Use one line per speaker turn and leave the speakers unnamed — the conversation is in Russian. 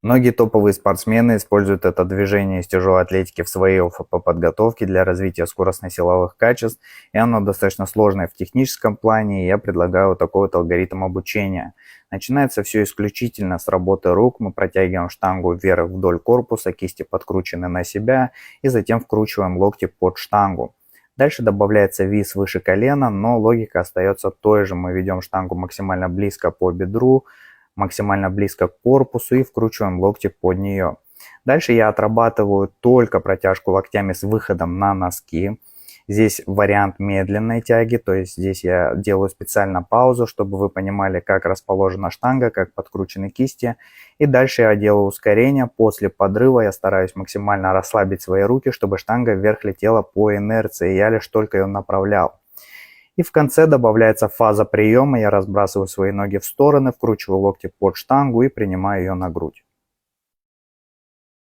Многие топовые спортсмены используют это движение из тяжелой атлетики в своей ОФП-подготовке для развития скоростно-силовых качеств, и оно достаточно сложное в техническом плане, и я предлагаю вот такой вот алгоритм обучения. Начинается все исключительно с работы рук, мы протягиваем штангу вверх вдоль корпуса, кисти подкручены на себя, и затем вкручиваем локти под штангу. Дальше добавляется вис выше колена, но логика остается той же. Мы ведем штангу максимально близко по бедру, максимально близко к корпусу и вкручиваем локти под нее. Дальше я отрабатываю только протяжку локтями с выходом на носки. Здесь вариант медленной тяги, то есть здесь я делаю специально паузу, чтобы вы понимали, как расположена штанга, как подкручены кисти. И дальше я делаю ускорение. После подрыва я стараюсь максимально расслабить свои руки, чтобы штанга вверх летела по инерции, я лишь только ее направлял. И в конце добавляется фаза приема, я разбрасываю свои ноги в стороны, вкручиваю локти под штангу и принимаю ее на грудь.